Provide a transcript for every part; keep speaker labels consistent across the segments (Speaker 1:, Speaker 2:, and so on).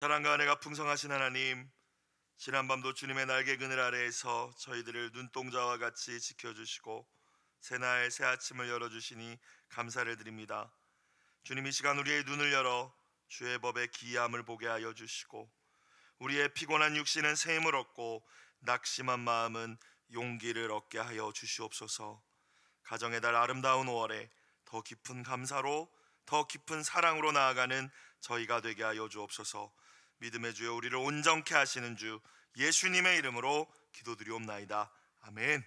Speaker 1: 사랑과 은혜가 풍성하신 하나님, 지난밤도 주님의 날개 그늘 아래에서 저희들을 눈동자와 같이 지켜주시고 새날 새 아침을 열어주시니 감사를 드립니다. 주님, 이 시간 우리의 눈을 열어 주의 법의 기이함을 보게 하여 주시고 우리의 피곤한 육신은 새 힘을 얻고 낙심한 마음은 용기를 얻게 하여 주시옵소서. 가정의 달 아름다운 5월에 더 깊은 감사로 더 깊은 사랑으로 나아가는 저희가 되게 하여 주옵소서. 믿음의 주여, 우리를 온전케 하시는 주 예수님의 이름으로 기도드리옵나이다. 아멘.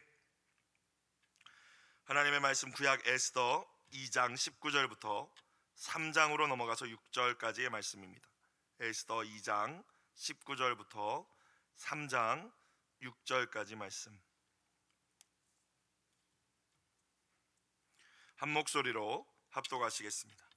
Speaker 1: 하나님의 말씀, 구약 에스더 2장 19절부터 3장으로 넘어가서 6절까지의 말씀입니다. 에스더 2장 19절부터 3장 6절까지 말씀, 한 목소리로 합독하시겠습니다.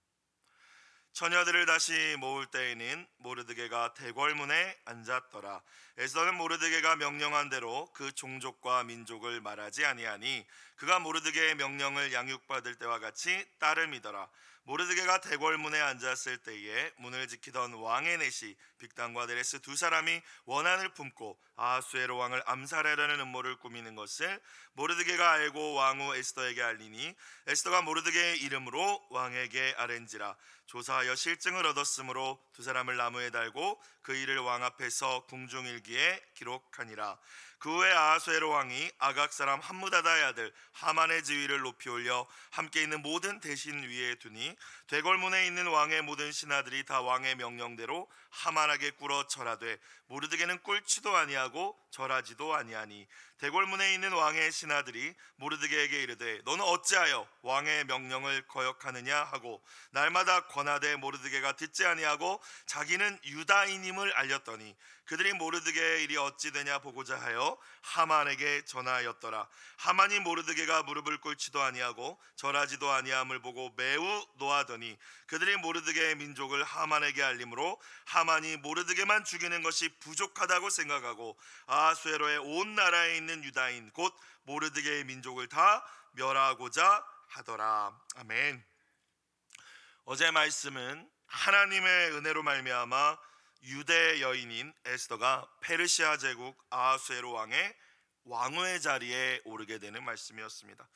Speaker 1: 처녀들을 다시 모을 때에는 모르드게가 대궐문에 앉았더라. 에스더는 모르드게가 명령한 대로 그 종족과 민족을 말하지 아니하니 그가 모르드게의 명령을 양육받을 때와 같이 따름이더라. 모르드게가 대궐문에 앉았을 때에 문을 지키던 왕의 내시 빅단과 데레스 두 사람이 원한을 품고 아하수에로 왕을 암살하려는 음모를 꾸미는 것을 모르드게가 알고 왕후 에스더에게 알리니 에스더가 모르드게의 이름으로 왕에게 아뢰니라. 조사하여 실증을 얻었으므로 두 사람을 나무에 달고 그 일을 왕 앞에서 궁중일기에 기록하니라. 그 후에 아하수에로 왕이 아각 사람 함무다다의 아들 하만의 지위를 높이 올려 함께 있는 모든 대신 위에 두니 대궐문에 있는 왕의 모든 신하들이 다 왕의 명령대로 하만에게 꿇어 절하되 모르드게는 꿇지도 아니하고 절하지도 아니하니 대궐문에 있는 왕의 신하들이 모르드게에게 이르되 너는 어찌하여 왕의 명령을 거역하느냐 하고 날마다 권하되 모르드게가 듣지 아니하고 자기는 유다인임을 알렸더니 그들이 모르드게의 일이 어찌 되냐 보고자 하여 하만에게 전하였더라. 하만이 모르드게가 무릎을 꿇지도 아니하고 절하지도 아니함을 보고 매우 노하더니 그들이 모르드게의 민족을 하만에게 알림으로 하만이 모르드게만 죽이는 것이 부족하다고 생각하고 아하수에로의 온 나라에 있는 유다인 곧 모르드게의 민족을 다 멸하고자 하더라. 아멘. 어제 말씀은 하나님의 은혜로 말미암아 유대 여인인 에스더가 페르시아 제국 아하수에로 왕의 왕후의 자리에 오르게 되는 말씀이었습니다.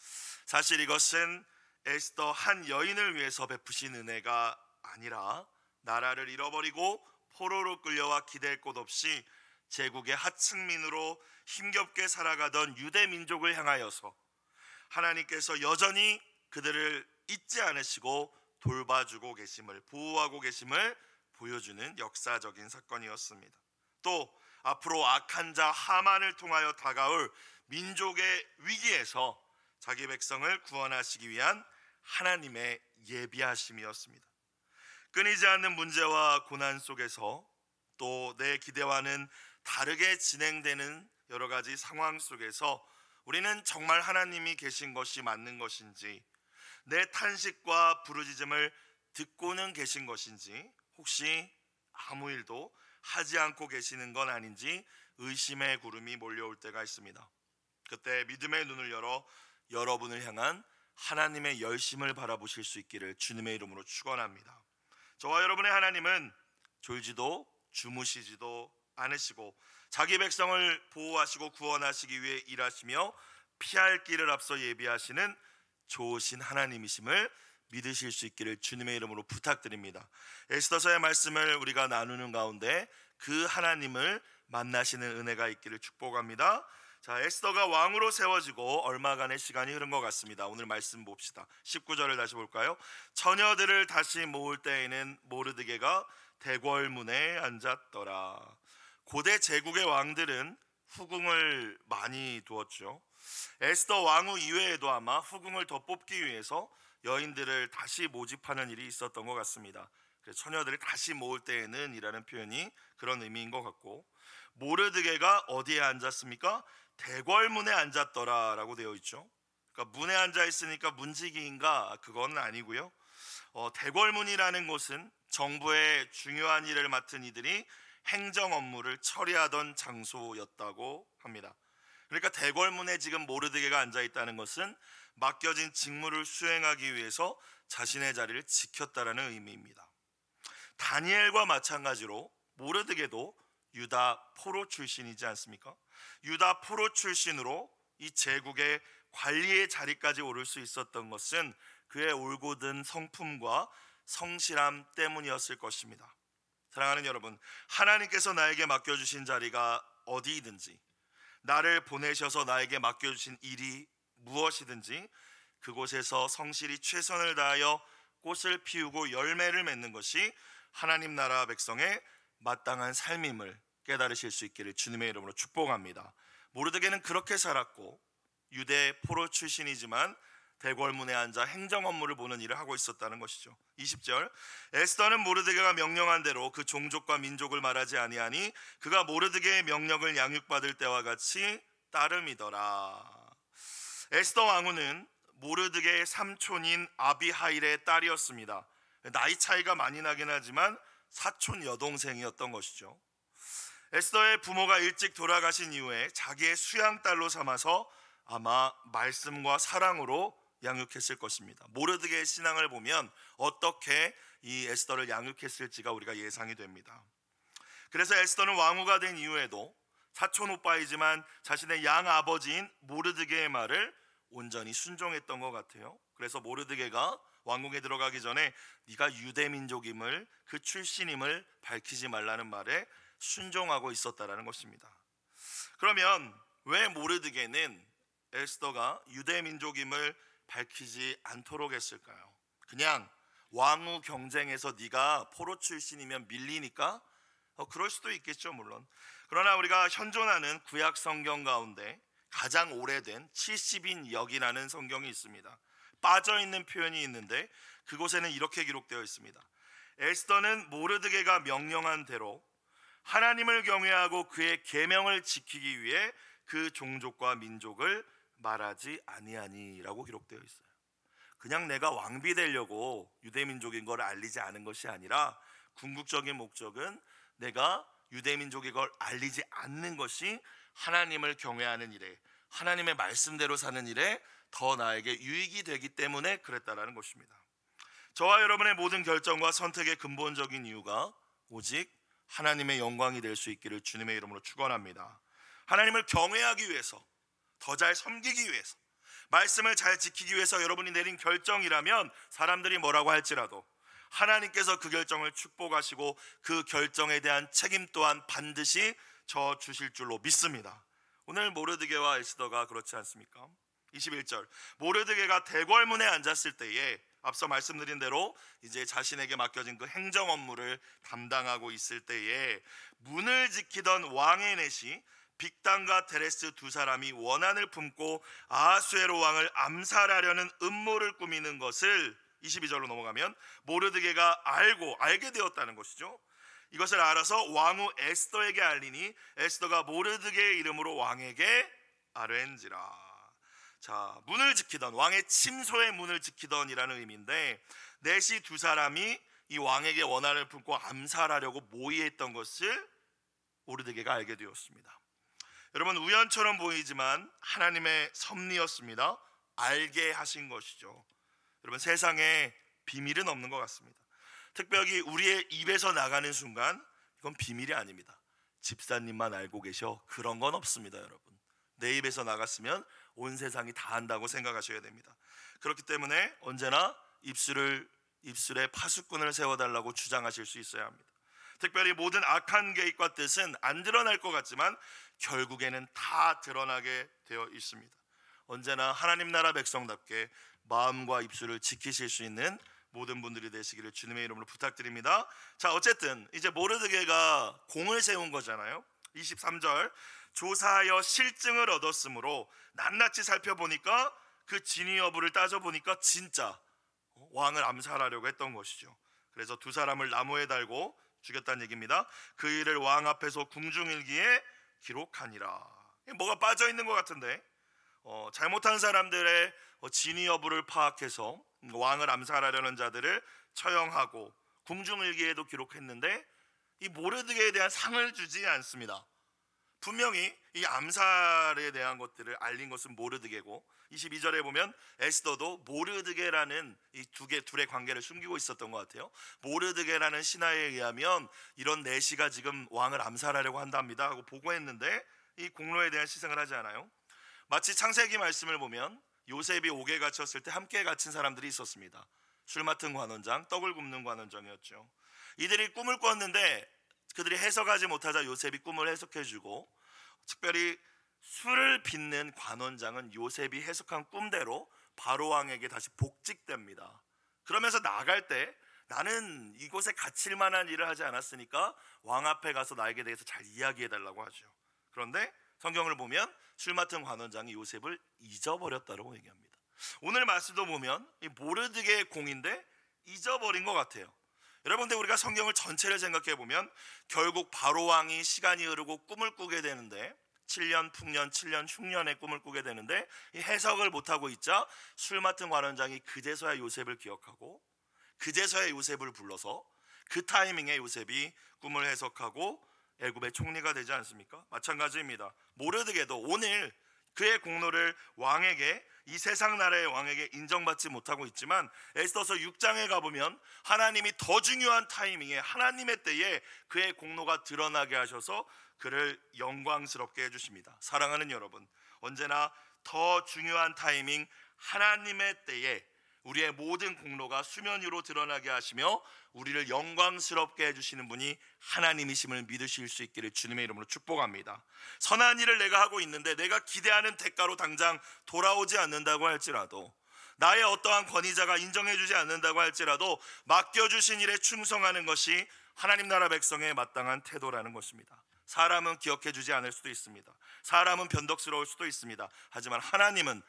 Speaker 1: 사실 이것은 에스더 한 여인을 위해서 베푸신 은혜가 아니라 나라를 잃어버리고 포로로 끌려와 기댈 곳 없이 제국의 하층민으로 힘겹게 살아가던 유대 민족을 향하여서 하나님께서 여전히 그들을 잊지 않으시고 돌봐주고 계심을, 보호하고 계심을 보여주는 역사적인 사건이었습니다. 또 앞으로 악한 자 하만을 통하여 다가올 민족의 위기에서 자기 백성을 구원하시기 위한 하나님의 예비하심이었습니다. 끊이지 않는 문제와 고난 속에서 또 내 기대와는 다르게 진행되는 여러 가지 상황 속에서 우리는 정말 하나님이 계신 것이 맞는 것인지, 내 탄식과 부르짖음을 듣고는 계신 것인지, 혹시 아무 일도 하지 않고 계시는 건 아닌지 의심의 구름이 몰려올 때가 있습니다. 그때 믿음의 눈을 열어 여러분을 향한 하나님의 열심을 바라보실 수 있기를 주님의 이름으로 축원합니다. 저와 여러분의 하나님은 졸지도 주무시지도 않으시고 자기 백성을 보호하시고 구원하시기 위해 일하시며 피할 길을 앞서 예비하시는 좋으신 하나님이심을 믿으실 수 있기를 주님의 이름으로 부탁드립니다. 에스더서의 말씀을 우리가 나누는 가운데 그 하나님을 만나시는 은혜가 있기를 축복합니다. 자, 에스더가 왕으로 세워지고 얼마간의 시간이 흐른 것 같습니다. 오늘 말씀 봅시다. 19절을 다시 볼까요? 처녀들을 다시 모을 때에는 모르드게가 대궐문에 앉았더라. 고대 제국의 왕들은 후궁을 많이 두었죠. 에스더 왕후 이외에도 아마 후궁을 더 뽑기 위해서 여인들을 다시 모집하는 일이 있었던 것 같습니다. 그래서 처녀들을 다시 모을 때에는 이라는 표현이 그런 의미인 것 같고, 모르드게가 어디에 앉았습니까? 대궐문에 앉았더라 라고 되어 있죠. 그러니까 문에 앉아 있으니까 문지기인가? 그건 아니고요. 대궐문이라는 곳은 정부의 중요한 일을 맡은 이들이 행정 업무를 처리하던 장소였다고 합니다. 그러니까 대궐문에 지금 모르드게가 앉아 있다는 것은 맡겨진 직무를 수행하기 위해서 자신의 자리를 지켰다라는 의미입니다. 다니엘과 마찬가지로 모르드게도 유다 포로 출신이지 않습니까? 유다 포로 출신으로 이 제국의 관리의 자리까지 오를 수 있었던 것은 그의 올곧은 성품과 성실함 때문이었을 것입니다. 사랑하는 여러분, 하나님께서 나에게 맡겨주신 자리가 어디이든지, 나를 보내셔서 나에게 맡겨주신 일이 무엇이든지 그곳에서 성실히 최선을 다하여 꽃을 피우고 열매를 맺는 것이 하나님 나라 백성의 마땅한 삶임을 깨달으실 수 있기를 주님의 이름으로 축복합니다. 모르드게는 그렇게 살았고 유대 포로 출신이지만 대궐문에 앉아 행정 업무를 보는 일을 하고 있었다는 것이죠. 20절, 에스더는 모르드게가 명령한 대로 그 종족과 민족을 말하지 아니하니 그가 모르드게의 명령을 양육받을 때와 같이 따름이더라. 에스더 왕후는 모르드게의 삼촌인 아비하일의 딸이었습니다. 나이 차이가 많이 나긴 하지만 사촌 여동생이었던 것이죠. 에스더의 부모가 일찍 돌아가신 이후에 자기의 수양딸로 삼아서 아마 말씀과 사랑으로 양육했을 것입니다. 모르드게의 신앙을 보면 어떻게 이 에스더를 양육했을지가 우리가 예상이 됩니다. 그래서 에스더는 왕후가 된 이후에도 사촌 오빠이지만 자신의 양아버지인 모르드게의 말을 온전히 순종했던 것 같아요. 그래서 모르드게가 왕궁에 들어가기 전에 네가 유대 민족임을, 그 출신임을 밝히지 말라는 말에 순종하고 있었다라는 것입니다. 그러면 왜 모르드게는 에스더가 유대 민족임을 밝히지 않도록 했을까요? 그냥 왕후 경쟁에서 네가 포로 출신이면 밀리니까? 그럴 수도 있겠죠, 물론. 그러나 우리가 현존하는 구약 성경 가운데 가장 오래된 70인 역이라는 성경이 있습니다. 빠져있는 표현이 있는데 그곳에는 이렇게 기록되어 있습니다. 에스더는 모르드게가 명령한 대로 하나님을 경외하고 그의 계명을 지키기 위해 그 종족과 민족을 말하지 아니하니라고 기록되어 있어요. 그냥 내가 왕비 되려고 유대민족인 걸 알리지 않은 것이 아니라 궁극적인 목적은 내가 유대민족인 걸 알리지 않는 것이 하나님을 경외하는 일에, 하나님의 말씀대로 사는 일에 더 나에게 유익이 되기 때문에 그랬다라는 것입니다. 저와 여러분의 모든 결정과 선택의 근본적인 이유가 오직 하나님의 영광이 될 수 있기를 주님의 이름으로 축원합니다. 하나님을 경외하기 위해서, 더 잘 섬기기 위해서, 말씀을 잘 지키기 위해서 여러분이 내린 결정이라면 사람들이 뭐라고 할지라도 하나님께서 그 결정을 축복하시고 그 결정에 대한 책임 또한 반드시 져 주실 줄로 믿습니다. 오늘 모르드게와 에스더가 그렇지 않습니까? 21절, 모르드게가 대궐문에 앉았을 때에 앞서 말씀드린 대로 이제 자신에게 맡겨진 그 행정 업무를 담당하고 있을 때에 문을 지키던 왕의 넷이 빅단과 테레스 두 사람이 원한을 품고 아하수에로 왕을 암살하려는 음모를 꾸미는 것을 22절로 넘어가면 모르드게가 알게 되었다는 것이죠. 이것을 알아서 왕후 에스더에게 알리니 에스더가 모르드게의 이름으로 왕에게 아뢰는지라. 자, 문을 지키던, 왕의 침소의 문을 지키던이라는 의미인데 넷이 두 사람이 이 왕에게 원한을 품고 암살하려고 모의했던 것을 모르드게가 알게 되었습니다. 여러분, 우연처럼 보이지만 하나님의 섭리였습니다. 알게 하신 것이죠. 여러분, 세상에 비밀은 없는 것 같습니다. 특별히 우리의 입에서 나가는 순간 이건 비밀이 아닙니다. 집사님만 알고 계셔, 그런 건 없습니다. 여러분, 내 입에서 나갔으면 온 세상이 다 안다고 생각하셔야 됩니다. 그렇기 때문에 언제나 입술에 파수꾼을 세워달라고 주장하실 수 있어야 합니다. 특별히 모든 악한 계획과 뜻은 안 드러날 것 같지만 결국에는 다 드러나게 되어 있습니다. 언제나 하나님 나라 백성답게 마음과 입술을 지키실 수 있는 모든 분들이 되시기를 주님의 이름으로 부탁드립니다. 자, 어쨌든 이제 모르드게가 공을 세운 거잖아요. 23절, 조사하여 실증을 얻었으므로 낱낱이 살펴보니까 그 진위 여부를 따져보니까 진짜 왕을 암살하려고 했던 것이죠. 그래서 두 사람을 나무에 달고 죽였다는 얘기입니다. 그 일을 왕 앞에서 궁중일기에 기록하니라. 뭐가 빠져있는 것 같은데 잘못한 사람들의 진위 여부를 파악해서 왕을 암살하려는 자들을 처형하고 궁중일기에도 기록했는데 이 모르드게에 대한 상을 주지 않습니다. 분명히 이 암살에 대한 것들을 알린 것은 모르드게고 22절에 보면 에스더도 모르드게라는 이 둘의 관계를 숨기고 있었던 것 같아요. 모르드게라는 신하에 의하면 이런 내시가 지금 왕을 암살하려고 한답니다 하고 보고했는데 이 공로에 대한 시생을 하지 않아요. 마치 창세기 말씀을 보면 요셉이 옥에 갇혔을 때 함께 갇힌 사람들이 있었습니다. 술 맡은 관원장, 떡을 굽는 관원장이었죠. 이들이 꿈을 꿨는데 그들이 해석하지 못하자 요셉이 꿈을 해석해주고, 특별히 술을 빚는 관원장은 요셉이 해석한 꿈대로 바로 왕에게 다시 복직됩니다. 그러면서 나갈 때 나는 이곳에 갇힐 만한 일을 하지 않았으니까 왕 앞에 가서 나에게 대해서 잘 이야기해달라고 하죠. 그런데 성경을 보면 술 맡은 관원장이 요셉을 잊어버렸다고 얘기합니다. 오늘 말씀도 보면 이 모르드게의 공인데 잊어버린 것 같아요. 여러분들, 우리가 성경을 전체를 생각해 보면 결국 바로 왕이 시간이 흐르고 꿈을 꾸게 되는데 7년 풍년 7년 흉년의 꿈을 꾸게 되는데 이 해석을 못하고 있자 술 맡은 관원장이 그제서야 요셉을 기억하고 그제서야 요셉을 불러서 그 타이밍에 요셉이 꿈을 해석하고 애굽의 총리가 되지 않습니까? 마찬가지입니다. 모르드게도 오늘 그의 공로를 왕에게, 이 세상 나라의 왕에게 인정받지 못하고 있지만 에스더서 6장에 가보면 하나님이 더 중요한 타이밍에 하나님의 때에 그의 공로가 드러나게 하셔서 그를 영광스럽게 해주십니다. 사랑하는 여러분, 언제나 더 중요한 타이밍 하나님의 때에 우리의 모든 공로가 수면 위로 드러나게 하시며 우리를 영광스럽게 해주시는 분이 하나님이심을 믿으실 수 있기를 주님의 이름으로 축복합니다. 선한 일을 내가 하고 있는데 내가 기대하는 대가로 당장 돌아오지 않는다고 할지라도, 나의 어떠한 권위자가 인정해주지 않는다고 할지라도 맡겨주신 일에 충성하는 것이 하나님 나라 백성의 마땅한 태도라는 것입니다. 사람은 기억해주지 않을 수도 있습니다. 사람은 변덕스러울 수도 있습니다. 하지만 하나님은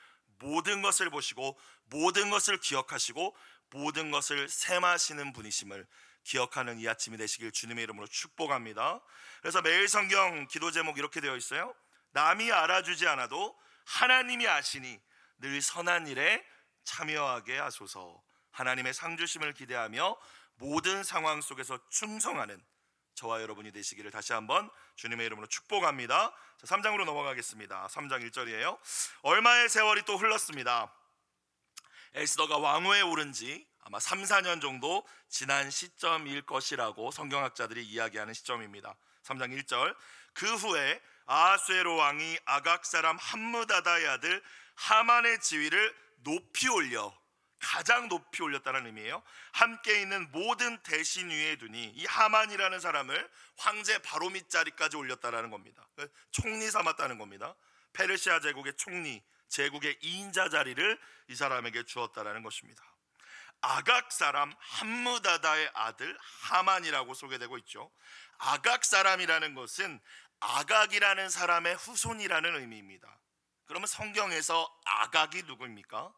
Speaker 1: 모든 것을 보시고 모든 것을 기억하시고 모든 것을 셈하시는 분이심을 기억하는 이 아침이 되시길 주님의 이름으로 축복합니다. 그래서 매일 성경 기도 제목 이렇게 되어 있어요. 남이 알아주지 않아도 하나님이 아시니 늘 선한 일에 참여하게 하소서. 하나님의 상주심을 기대하며 모든 상황 속에서 충성하는 저와 여러분이 되시기를 다시 한번 주님의 이름으로 축복합니다. 자, 3장으로 넘어가겠습니다. 3장 1절이에요. 얼마의 세월이 또 흘렀습니다. 에스더가 왕위에 오른 지 아마 3, 4년 정도 지난 시점일 것이라고 성경학자들이 이야기하는 시점입니다. 3장 1절, 그 후에 아하수에로 왕이 아각 사람 함므다다의 아들 하만의 지위를 높이 올려, 가장 높이 올렸다는 의미예요. 함께 있는 모든 대신 위에 두니, 이 하만이라는 사람을 황제 바로 밑자리까지 올렸다라는 겁니다. 총리 삼았다는 겁니다. 페르시아 제국의 총리, 제국의 2인자 자리를 이 사람에게 주었다라는 것입니다. 아각 사람 함므다다의 아들 하만이라고 소개되고 있죠. 아각 사람이라는 것은 아각이라는 사람의 후손이라는 의미입니다. 그러면 성경에서 아각이 누구입니까?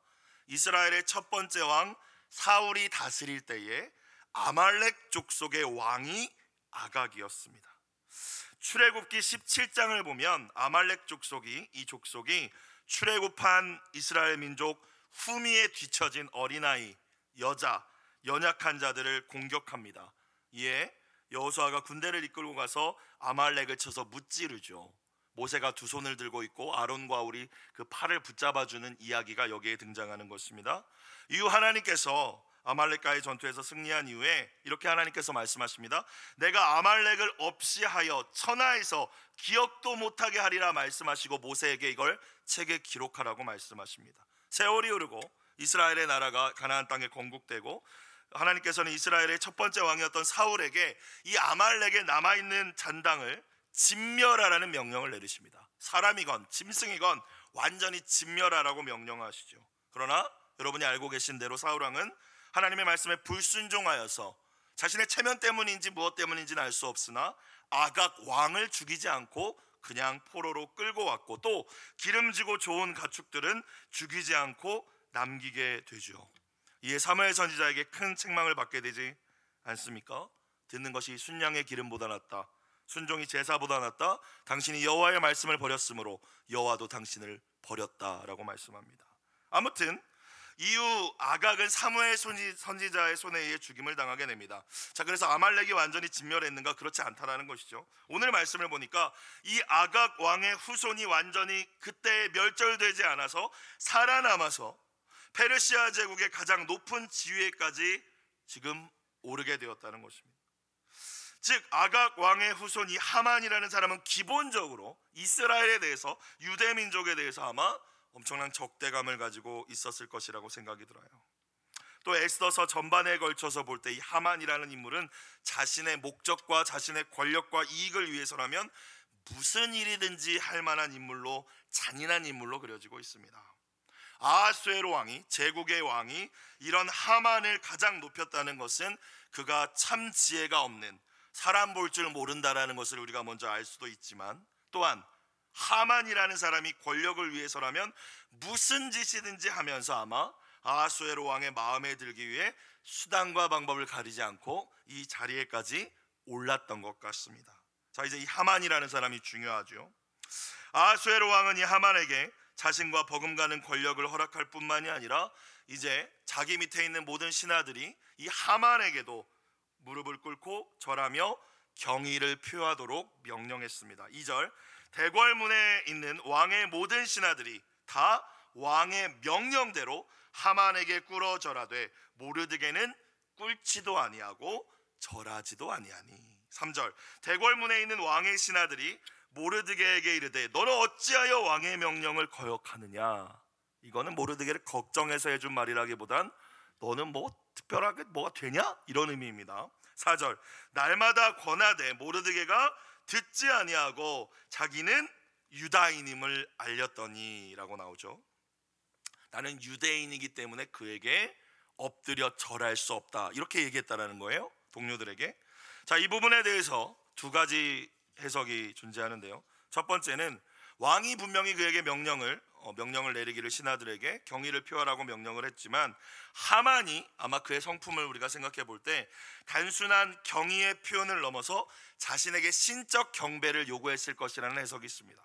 Speaker 1: 이스라엘의 첫 번째 왕 사울이 다스릴 때에 아말렉 족속의 왕이 아각이었습니다. 출애굽기 17장을 보면 아말렉 족속이, 이 족속이 출애굽한 이스라엘 민족 후미에 뒤처진 어린아이, 여자, 연약한 자들을 공격합니다. 이에 여호수아가 군대를 이끌고 가서 아말렉을 쳐서 무찌르죠. 모세가 두 손을 들고 있고 아론과 울이 그 팔을 붙잡아주는 이야기가 여기에 등장하는 것입니다. 이후 하나님께서 아말렉과의 전투에서 승리한 이후에 이렇게 하나님께서 말씀하십니다. 내가 아말렉을 없이 하여 천하에서 기억도 못하게 하리라 말씀하시고 모세에게 이걸 책에 기록하라고 말씀하십니다. 세월이 흐르고 이스라엘의 나라가 가나안 땅에 건국되고 하나님께서는 이스라엘의 첫 번째 왕이었던 사울에게 이 아말렉에 남아있는 잔당을 진멸하라는 명령을 내리십니다. 사람이건 짐승이건 완전히 진멸하라고 명령하시죠. 그러나 여러분이 알고 계신 대로 사울왕은 하나님의 말씀에 불순종하여서 자신의 체면 때문인지 무엇 때문인지는 알 수 없으나 아각 왕을 죽이지 않고 그냥 포로로 끌고 왔고, 또 기름지고 좋은 가축들은 죽이지 않고 남기게 되죠. 이에 사무엘 선지자에게 큰 책망을 받게 되지 않습니까? 듣는 것이 순양의 기름보다 낫다, 순종이 제사보다 낫다. 당신이 여호와의 말씀을 버렸으므로 여호와도 당신을 버렸다라고 말씀합니다. 아무튼 이후 아각은 사무엘 선지자의 손에 의해 죽임을 당하게 됩니다. 자, 그래서 아말렉이 완전히 진멸했는가? 그렇지 않다라는 것이죠. 오늘 말씀을 보니까 이 아각 왕의 후손이 완전히 그때 멸절되지 않아서 살아남아서 페르시아 제국의 가장 높은 지위에까지 지금 오르게 되었다는 것입니다. 즉 아각 왕의 후손이 하만이라는 사람은 기본적으로 이스라엘에 대해서, 유대 민족에 대해서 아마 엄청난 적대감을 가지고 있었을 것이라고 생각이 들어요. 또 에스더서 전반에 걸쳐서 볼 때 이 하만이라는 인물은 자신의 목적과 자신의 권력과 이익을 위해서라면 무슨 일이든지 할 만한 인물로, 잔인한 인물로 그려지고 있습니다. 아하수에로 왕이, 제국의 왕이 이런 하만을 가장 높였다는 것은 그가 참 지혜가 없는, 사람 볼 줄 모른다라는 것을 우리가 먼저 알 수도 있지만, 또한 하만이라는 사람이 권력을 위해서라면 무슨 짓이든지 하면서 아마 아하수에로 왕의 마음에 들기 위해 수단과 방법을 가리지 않고 이 자리에까지 올랐던 것 같습니다. 자, 이제 이 하만이라는 사람이 중요하죠. 아하수에로 왕은 이 하만에게 자신과 버금가는 권력을 허락할 뿐만이 아니라 이제 자기 밑에 있는 모든 신하들이 이 하만에게도 무릎을 꿇고 절하며 경의를 표하도록 명령했습니다. 2절, 대궐문에 있는 왕의 모든 신하들이 다 왕의 명령대로 하만에게 꿇어 절하되 모르드게는 꿇지도 아니하고 절하지도 아니하니. 3절, 대궐문에 있는 왕의 신하들이 모르드게에게 이르되 너는 어찌하여 왕의 명령을 거역하느냐. 이거는 모르드게를 걱정해서 해준 말이라기보단 너는 뭐 특별하게 뭐가 되냐? 이런 의미입니다. 4절, 날마다 권하되 모르드게가 듣지 아니하고 자기는 유다인임을 알렸더니 라고 나오죠. 나는 유대인이기 때문에 그에게 엎드려 절할 수 없다, 이렇게 얘기했다라는 거예요, 동료들에게. 자, 이 부분에 대해서 두 가지 해석이 존재하는데요. 첫 번째는 왕이 분명히 그에게 명령을 내리기를 신하들에게 경의를 표하라고 명령을 했지만 하만이 아마 그의 성품을 우리가 생각해 볼 때 단순한 경의의 표현을 넘어서 자신에게 신적 경배를 요구했을 것이라는 해석이 있습니다.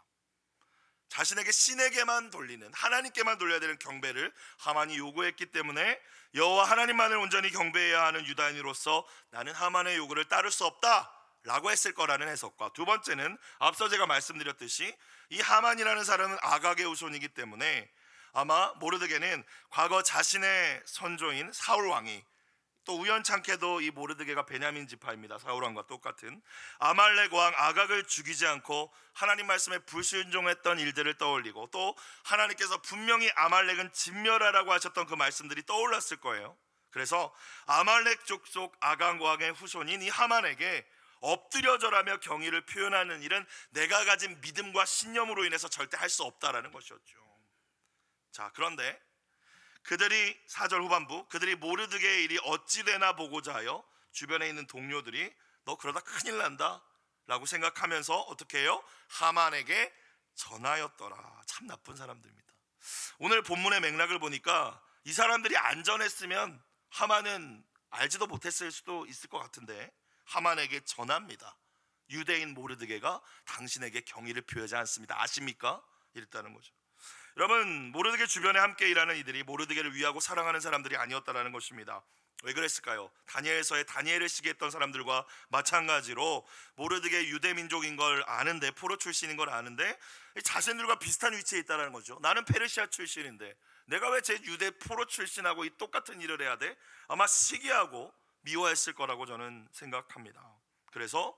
Speaker 1: 자신에게 신에게만 돌리는, 하나님께만 돌려야 되는 경배를 하만이 요구했기 때문에 여호와 하나님만을 온전히 경배해야 하는 유다인으로서 나는 하만의 요구를 따를 수 없다 라고 했을 거라는 해석과, 두 번째는 앞서 제가 말씀드렸듯이 이 하만이라는 사람은 아각의 후손이기 때문에 아마 모르드게는 과거 자신의 선조인 사울 왕이, 또 우연찮게도 이 모르드게가 베냐민 지파입니다. 사울 왕과 똑같은 아말렉 왕 아각을 죽이지 않고 하나님 말씀에 불순종했던 일들을 떠올리고, 또 하나님께서 분명히 아말렉은 진멸하라고 하셨던 그 말씀들이 떠올랐을 거예요. 그래서 아말렉 족속 아각 왕의 후손인 이 하만에게 엎드려 절하며 경의를 표현하는 일은 내가 가진 믿음과 신념으로 인해서 절대 할 수 없다라는 것이었죠. 자, 그런데 그들이 4절 후반부, 그들이 모르드게의 일이 어찌 되나 보고자 하여 주변에 있는 동료들이 너 그러다 큰일 난다 라고 생각하면서 어떻게 해요? 하만에게 전하였더라. 참 나쁜 사람들입니다. 오늘 본문의 맥락을 보니까 이 사람들이 안전했으면 하만은 알지도 못했을 수도 있을 것 같은데 하만에게 전합니다. 유대인 모르드게가 당신에게 경의를 표하지 않습니다. 아십니까? 이랬다는 거죠. 여러분, 모르드게 주변에 함께 일하는 이들이 모르드게를 위하고 사랑하는 사람들이 아니었다라는 것입니다. 왜 그랬을까요? 다니엘서에 다니엘을 시기했던 사람들과 마찬가지로 모르드게 유대 민족인 걸 아는데, 포로 출신인 걸 아는데 자신들과 비슷한 위치에 있다는 거죠. 나는 페르시아 출신인데 내가 왜 제 유대 포로 출신하고 이 똑같은 일을 해야 돼? 아마 시기하고 미워했을 거라고 저는 생각합니다. 그래서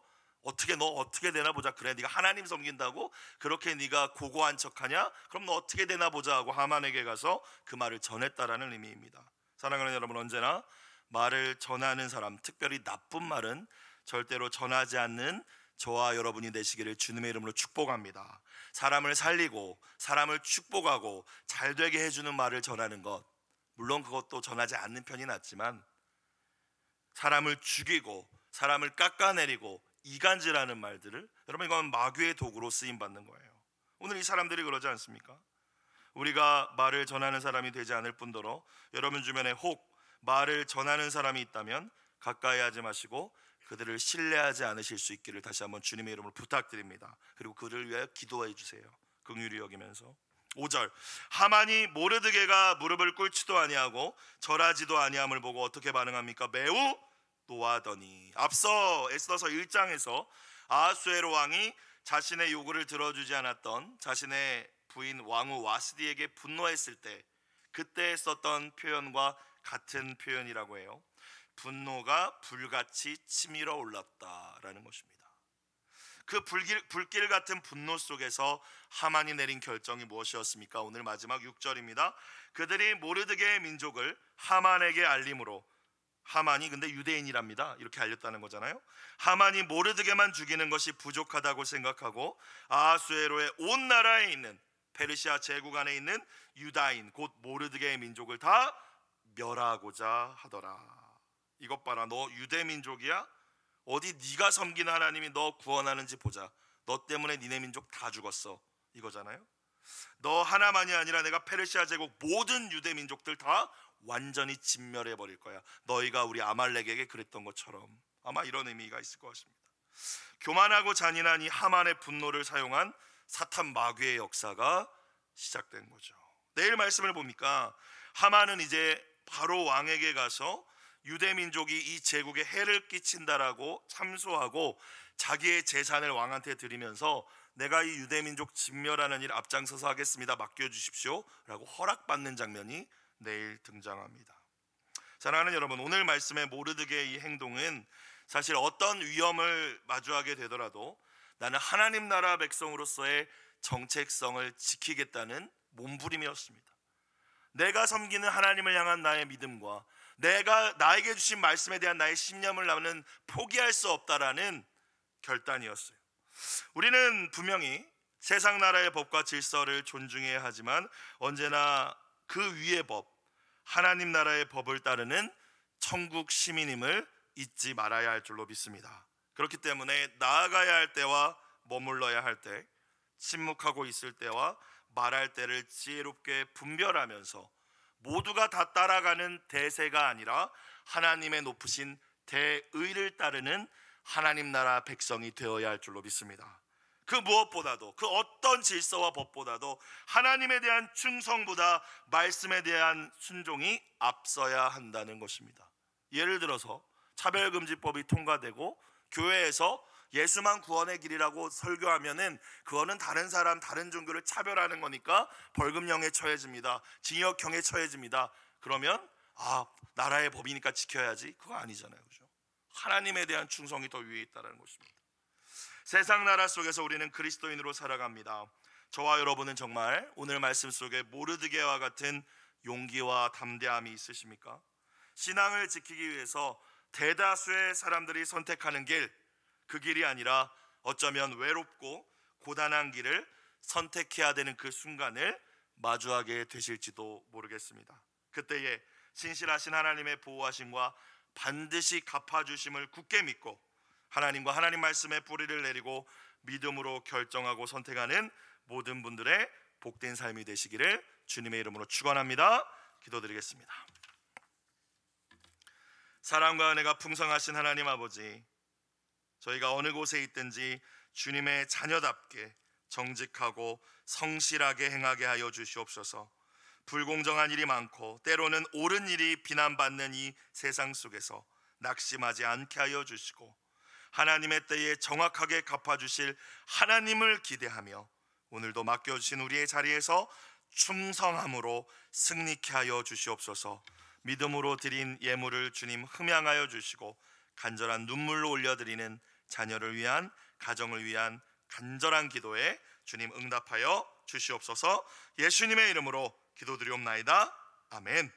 Speaker 1: 너 어떻게 되나 보자. 그래, 네가 하나님 섬긴다고 그렇게 네가 고고한 척하냐? 그럼 너 어떻게 되나 보자 하고 하만에게 가서 그 말을 전했다라는 의미입니다. 사랑하는 여러분, 언제나 말을 전하는 사람, 특별히 나쁜 말은 절대로 전하지 않는 저와 여러분이 되시기를 주님의 이름으로 축복합니다. 사람을 살리고 사람을 축복하고 잘되게 해주는 말을 전하는 것, 물론 그것도 전하지 않는 편이 낫지만 사람을 죽이고 사람을 깎아내리고 이간질하는 말들을, 여러분, 이건 마귀의 도구로 쓰임받는 거예요. 오늘 이 사람들이 그러지 않습니까? 우리가 말을 전하는 사람이 되지 않을 뿐더러 여러분 주변에 혹 말을 전하는 사람이 있다면 가까이 하지 마시고 그들을 신뢰하지 않으실 수 있기를 다시 한번 주님의 이름으로 부탁드립니다. 그리고 그를 위하여 기도해 주세요. 긍휼히 여기면서. 5절, 하만이 모르드게가 무릎을 꿇지도 아니하고 절하지도 아니함을 보고 어떻게 반응합니까? 매우 노하더니. 앞서 에스더서 1장에서 아하수에로 왕이 자신의 요구를 들어주지 않았던 자신의 부인 왕후 와스디에게 분노했을 때 그때 썼던 표현과 같은 표현이라고 해요. 분노가 불같이 치밀어 올랐다라는 것입니다. 그 불길 같은 분노 속에서 하만이 내린 결정이 무엇이었습니까? 오늘 마지막 6절입니다. 그들이 모르드게의 민족을 하만에게 알림으로, 하만이 근데 유대인이랍니다. 이렇게 알렸다는 거잖아요. 하만이 모르드게만 죽이는 것이 부족하다고 생각하고 아하수에로의 온 나라에 있는 페르시아 제국 안에 있는 유다인 곧 모르드게의 민족을 다 멸하고자 하더라. 이것 봐라, 너 유대 민족이야? 어디 네가 섬기는 하나님이 너 구원하는지 보자. 너 때문에 니네 민족 다 죽었어, 이거잖아요. 너 하나만이 아니라 내가 페르시아 제국 모든 유대 민족들 다 완전히 진멸해 버릴 거야. 너희가 우리 아말렉에게 그랬던 것처럼. 아마 이런 의미가 있을 것 같습니다. 교만하고 잔인한 이 하만의 분노를 사용한 사탄 마귀의 역사가 시작된 거죠. 내일 말씀을 보니까 하만은 이제 바로 왕에게 가서 유대 민족이 이 제국에 해를 끼친다라고 참소하고 자기의 재산을 왕한테 드리면서 내가 이 유대 민족 진멸하는 일 앞장서서 하겠습니다, 맡겨주십시오 라고 허락받는 장면이 내일 등장합니다. 사랑하는 여러분, 오늘 말씀의 모르드게의 이 행동은 사실 어떤 위험을 마주하게 되더라도 나는 하나님 나라 백성으로서의 정체성을 지키겠다는 몸부림이었습니다. 내가 섬기는 하나님을 향한 나의 믿음과 내가 나에게 주신 말씀에 대한 나의 신념을 나는 포기할 수 없다라는 결단이었어요. 우리는 분명히 세상 나라의 법과 질서를 존중해야 하지만 언제나 그 위의 법, 하나님 나라의 법을 따르는 천국 시민임을 잊지 말아야 할 줄로 믿습니다. 그렇기 때문에 나아가야 할 때와 머물러야 할 때, 침묵하고 있을 때와 말할 때를 지혜롭게 분별하면서 모두가 다 따라가는 대세가 아니라 하나님의 높으신 대의를 따르는 하나님 나라 백성이 되어야 할 줄로 믿습니다. 그 무엇보다도, 그 어떤 질서와 법보다도 하나님에 대한 충성보다 말씀에 대한 순종이 앞서야 한다는 것입니다. 예를 들어서 차별금지법이 통과되고 교회에서 예수만 구원의 길이라고 설교하면은 그거는 다른 사람, 다른 종교를 차별하는 거니까 벌금형에 처해집니다, 징역형에 처해집니다. 그러면 나라의 법이니까 지켜야지, 그거 아니잖아요, 그죠? 하나님에 대한 충성이 더 위에 있다는 것입니다. 세상 나라 속에서 우리는 그리스도인으로 살아갑니다. 저와 여러분은 정말 오늘 말씀 속에 모르드게와 같은 용기와 담대함이 있으십니까? 신앙을 지키기 위해서 대다수의 사람들이 선택하는 길, 그 길이 아니라 어쩌면 외롭고 고단한 길을 선택해야 되는 그 순간을 마주하게 되실지도 모르겠습니다. 그때에 신실하신 하나님의 보호하심과 반드시 갚아주심을 굳게 믿고 하나님과 하나님 말씀에 뿌리를 내리고 믿음으로 결정하고 선택하는 모든 분들의 복된 삶이 되시기를 주님의 이름으로 축원합니다. 기도드리겠습니다. 사랑과 은혜가 풍성하신 하나님 아버지, 저희가 어느 곳에 있든지 주님의 자녀답게 정직하고 성실하게 행하게 하여 주시옵소서. 불공정한 일이 많고 때로는 옳은 일이 비난받는 이 세상 속에서 낙심하지 않게 하여 주시고 하나님의 때에 정확하게 갚아주실 하나님을 기대하며 오늘도 맡겨주신 우리의 자리에서 충성함으로 승리케 하여 주시옵소서. 믿음으로 드린 예물을 주님 흠양하여 주시고 간절한 눈물로 올려드리는 자녀를 위한, 가정을 위한 간절한 기도에 주님 응답하여 주시옵소서. 예수님의 이름으로 기도드리옵나이다. 아멘.